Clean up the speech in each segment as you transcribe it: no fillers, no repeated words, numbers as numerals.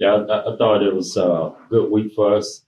Yeah, I thought it was a good week for us.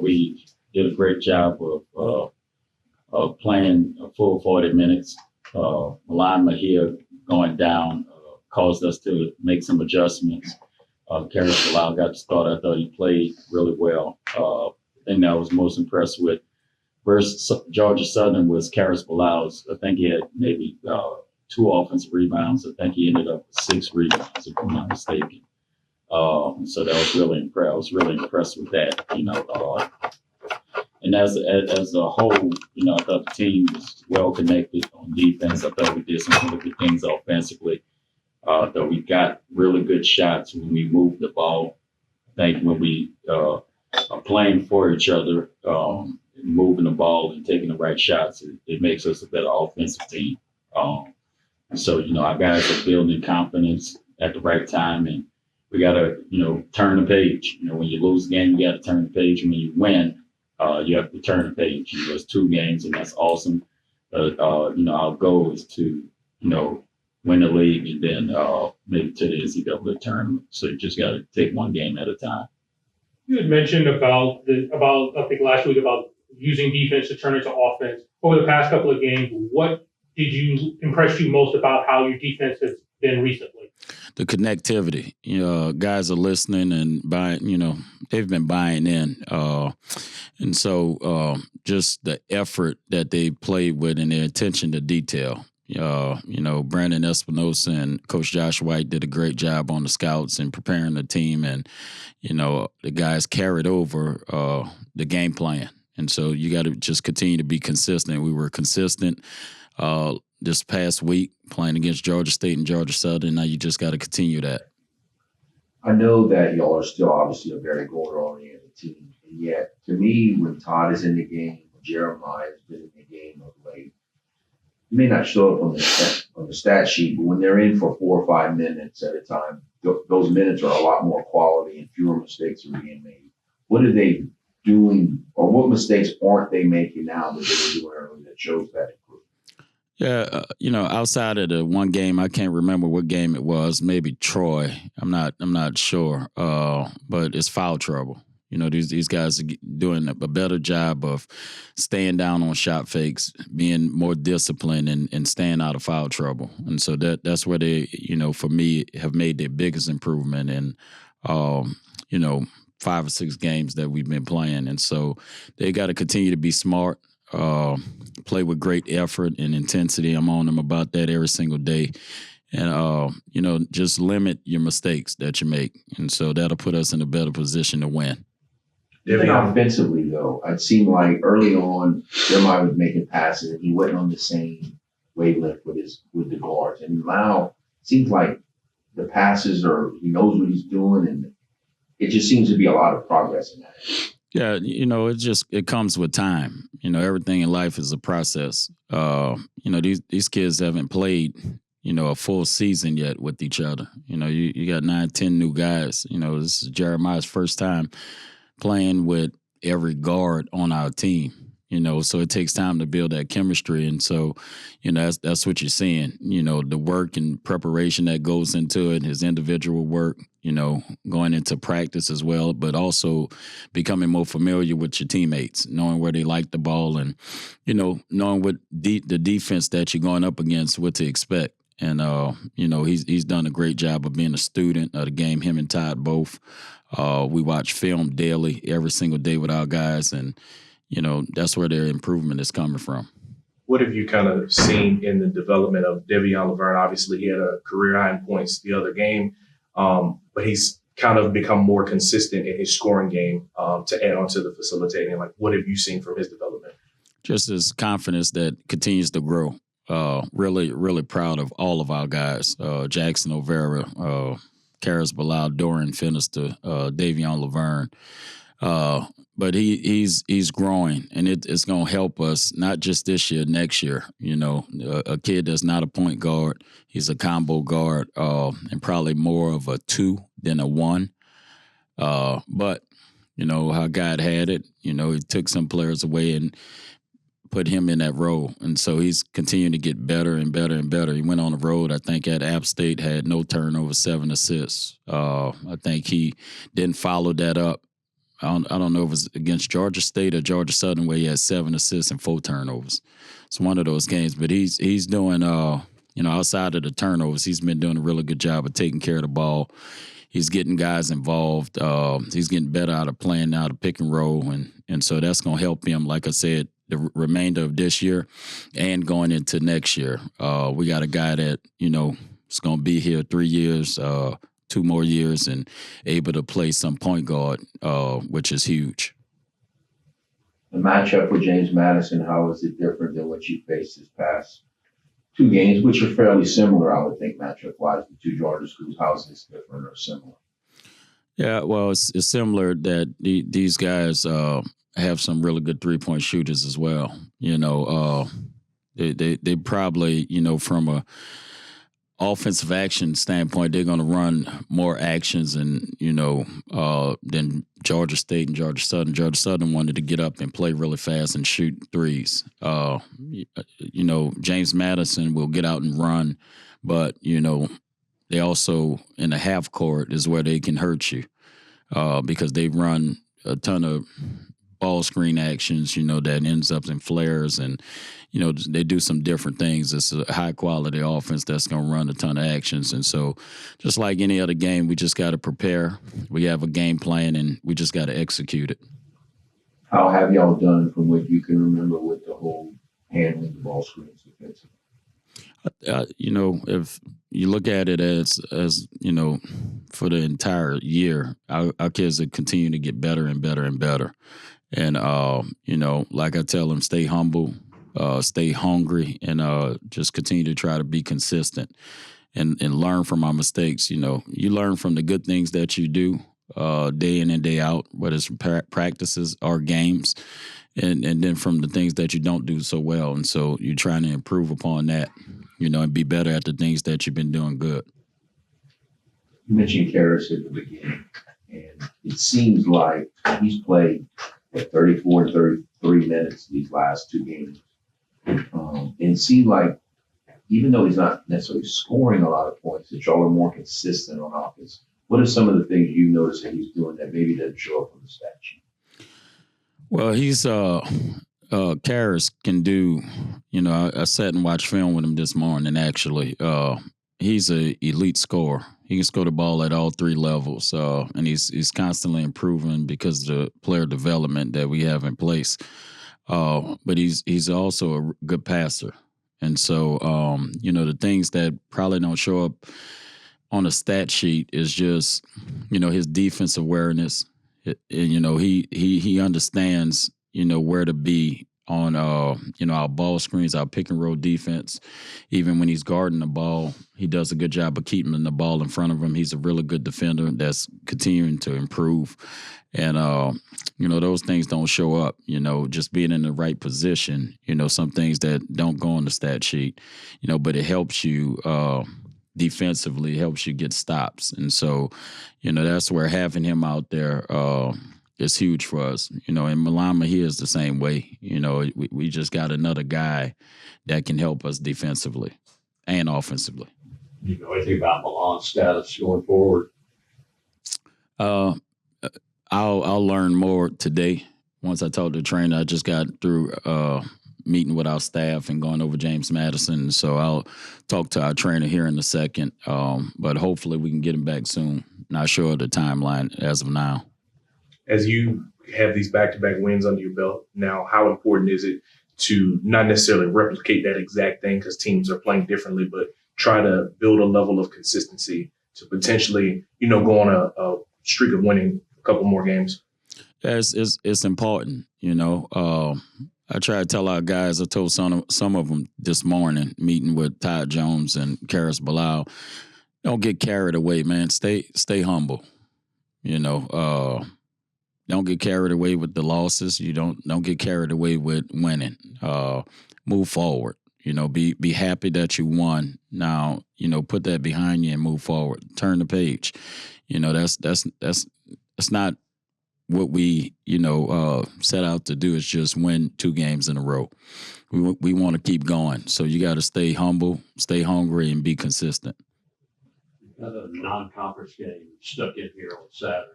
We did a great job of playing a full 40 minutes. Milan Mahia going down caused us to make some adjustments. Karis Bilal got to start. I thought he played really well. The thing that I was most impressed with versus Georgia Southern was Karis Bilal's. I think he had maybe two offensive rebounds. I think he ended up with six rebounds, if I'm not mistaken. So that was really impressed. I was really impressed with that, and as a whole, I thought the team was well connected on defense. I thought we did some really good things offensively. That we got really good shots when we moved the ball. I think when we are playing for each other, moving the ball and taking the right shots, it makes us a better offensive team. So, our guys are building confidence at the right time, and we got to, turn the page. When you lose a game, you got to turn the page. When you win, you have to turn the page. It's two games, and that's awesome. But, our goal is to, win the league and then maybe to the NCAA tournament. So you just got to take one game at a time. You had mentioned about I think last week about using defense to turn into offense. Over the past couple of games, what did you impress you most about how your defense has been recently? The connectivity. Guys are listening and buying. They've been buying in, and so just the effort that they played with and their attention to detail. Brandon Espinosa and Coach Josh White did a great job on the scouts and preparing the team, and the guys carried over the game plan. And so you got to just continue to be consistent. We were consistent this past week playing against Georgia State and Georgia Southern. Now you just got to continue that. I know that y'all are still obviously a very goal-oriented team, and yet to me, when Todd is in the game, when Jeremiah has been in the game of late, you may not show up on the stat sheet, but when they're in for 4 or 5 minutes at a time, those minutes are a lot more quality and fewer mistakes are being made. What are they doing, or what mistakes aren't they making now that they were doing earlier that shows that improvement? Yeah, outside of the one game, I can't remember what game it was. Maybe Troy. I'm not sure. But it's foul trouble. These guys are doing a better job of staying down on shot fakes, being more disciplined, and staying out of foul trouble. And so that's where they, for me, have made their biggest improvement in, 5 or 6 games that we've been playing. And so they got to continue to be smart, play with great effort and intensity. I'm on them about that every single day. And, just limit your mistakes that you make. And so that'll put us in a better position to win. Even offensively, though, it seemed like early on, Jeremiah was making passes and he wasn't on the same wavelength with the guards. And now it seems like the passes he knows what he's doing, and it just seems to be a lot of progress in that. Yeah, it comes with time. Everything in life is a process. These kids haven't played, a full season yet with each other. You got 9, 10 new guys. This is Jeremiah's first time playing with every guard on our team, so it takes time to build that chemistry. And so, that's what you're seeing, the work and preparation that goes into it, his individual work, going into practice as well, but also becoming more familiar with your teammates, knowing where they like the ball and, knowing what the defense that you're going up against, what to expect. And, he's done a great job of being a student of the game, him and Todd both. We watch film daily, every single day with our guys, and, that's where their improvement is coming from. What have you kind of seen in the development of Devion Laverne? Obviously, he had a career high in points the other game, but he's kind of become more consistent in his scoring game to add on to the facilitating. Like, what have you seen from his development? Just his confidence that continues to grow. Really, really proud of all of our guys. Jackson O'Vera, Karis Bilal, Dorian Finister, Devion Laverne. But he's growing, and it's going to help us not just this year, next year. A kid that's not a point guard, he's a combo guard, and probably more of a 2 than a 1. But how God had it, he took some players away, and put him in that role. And so he's continuing to get better and better and better. He went on the road, I think, at App State, had no turnovers, 7 assists. I think he didn't follow that up. I don't know if it was against Georgia State or Georgia Southern where he had 7 assists and 4 turnovers. It's one of those games. But he's doing, outside of the turnovers, he's been doing a really good job of taking care of the ball. He's getting guys involved. He's getting better out of playing now the pick and roll. And so that's going to help him, like I said, the remainder of this year and going into next year. We got a guy that, is going to be here 3 years, 2 more years, and able to play some point guard, which is huge. The matchup with James Madison, how is it different than what you faced this past 2 games, which are fairly similar, I would think, matchup-wise, the 2 Georgia schools? How is this different or similar? Yeah, well, it's similar that these guys have some really good three-point shooters as well. They probably, from a offensive action standpoint, they're going to run more actions and, than Georgia State and Georgia Southern. Georgia Southern wanted to get up and play really fast and shoot threes. James Madison will get out and run, but, they also, in the half court is where they can hurt you because they run a ton of ball screen actions, that ends up in flares and, they do some different things. It's a high-quality offense that's going to run a ton of actions. And so just like any other game, we just got to prepare. We have a game plan, and we just got to execute it. How have y'all done from what you can remember with the whole handling the ball screens defensively? If you look at it as for the entire year, our kids have continued to get better and better and better. And, like I tell them, stay humble. Stay hungry, and just continue to try to be consistent and learn from our mistakes. You learn from the good things that you do day in and day out, whether it's practices or games, and then from the things that you don't do so well. And so you're trying to improve upon that, and be better at the things that you've been doing good. You mentioned Karras at the beginning, and it seems like he's played 34 and 33 minutes these last 2 games. And it seemed like, even though he's not necessarily scoring a lot of points, that y'all are more consistent on offense. What are some of the things you notice that he's doing that maybe doesn't show up on the stat sheet? Well, he's Karras can do. I sat and watched film with him this morning. Actually, he's an elite scorer. He can score the ball at all 3 levels, and he's constantly improving because of the player development that we have in place. But he's also a good passer. And so, the things that probably don't show up on a stat sheet is just, his defense awareness. He understands, where to be on, our ball screens, our pick and roll defense. Even when he's guarding the ball, he does a good job of keeping the ball in front of him. He's a really good defender that's continuing to improve. And, those things don't show up, just being in the right position, some things that don't go on the stat sheet, but it helps you defensively, helps you get stops. And so, that's where having him out there is huge for us. And Malama here is the same way. We just got another guy that can help us defensively and offensively. You know anything about Milan's status going forward? I'll learn more today. Once I talk to the trainer, I just got through meeting with our staff and going over James Madison. So I'll talk to our trainer here in a second. But hopefully we can get him back soon. Not sure of the timeline as of now. As you have these back-to-back wins under your belt now, how important is it to not necessarily replicate that exact thing because teams are playing differently, but try to build a level of consistency to potentially, go on a streak of winning a couple more games? It's important, I try to tell our guys, I told some of them this morning, meeting with Todd Jones and Karras Bilal, don't get carried away, man. Stay humble. Don't get carried away with the losses. You don't get carried away with winning. Move forward. Be happy that you won. Now, put that behind you and move forward. Turn the page. That's not what we set out to do is just win 2 games in a row. We want to keep going. So you got to stay humble, stay hungry, and be consistent. Got a non-conference game stuck in here on Saturday.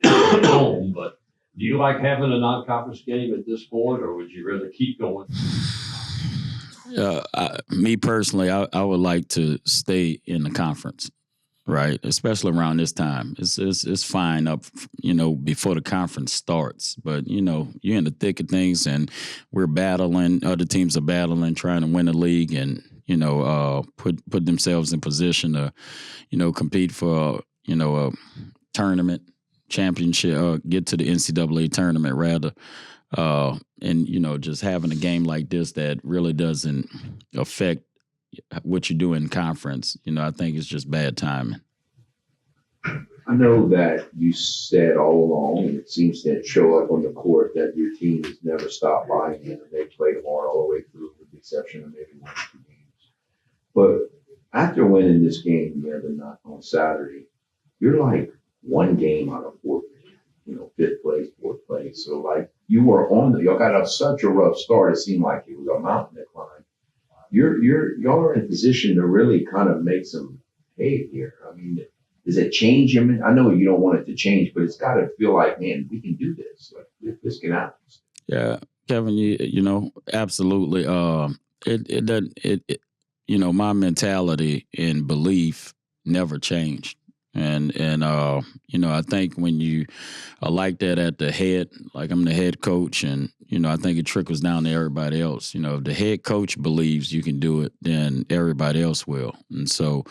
It's at home, but do you like having a non-conference game at this point, or would you rather keep going? Me personally, I would like to stay in the conference, right? Especially around this time. It's fine up, before the conference starts. But, you're in the thick of things, and we're battling. Other teams are battling, trying to win the league and, put themselves in position to, compete for, a tournament championship, get to the NCAA tournament rather. And, just having a game like this that really doesn't affect what you do in conference, I think it's just bad timing. I know that you said all along, and it seems to show up on the court, that your team has never stopped buying in, and they played hard all the way through, with the exception of maybe 1 or 2 games. But after winning this game the other night on Saturday, you're like 1 game out of 4th, 5th place, 4th place. So like you were y'all got such a rough start. It seemed like it was a mountain to climb. Y'all are in a position to really kind of make some hay here. I mean, does it change him? I know you don't want it to change, but it's got to feel like, man, we can do this. Like this can happen. Yeah, Kevin, absolutely. It doesn't. My mentality and belief never changed. And I think when you are like that at the head, like I'm the head coach, and I think it trickles down to everybody else. If the head coach believes you can do it, then everybody else will. And so,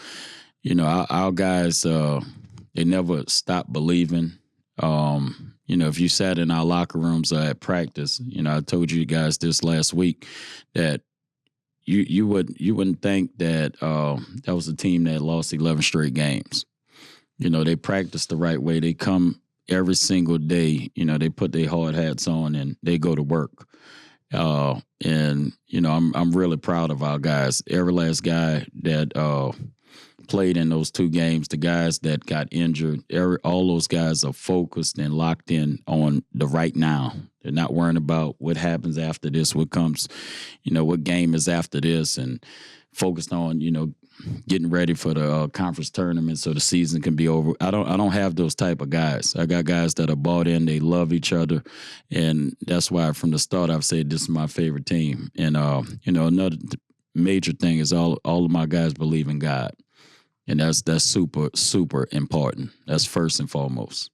our guys, they never stop believing. If you sat in our locker rooms or at practice, I told you guys this last week that you wouldn't think that that was a team that lost 11 straight games. They practice the right way. They come every single day. They put their hard hats on and they go to work. And I'm really proud of our guys. Every last guy that played in those 2 games, the guys that got injured, all those guys are focused and locked in on the right now. They're not worrying about what happens after this, what comes, what game is after this, and focused on, getting ready for the conference tournament so the season can be over. I don't have those type of guys. I got guys that are bought in. They love each other, and that's why from the start I've said this is my favorite team. And another major thing is all of my guys believe in God, and that's super important. That's first and foremost.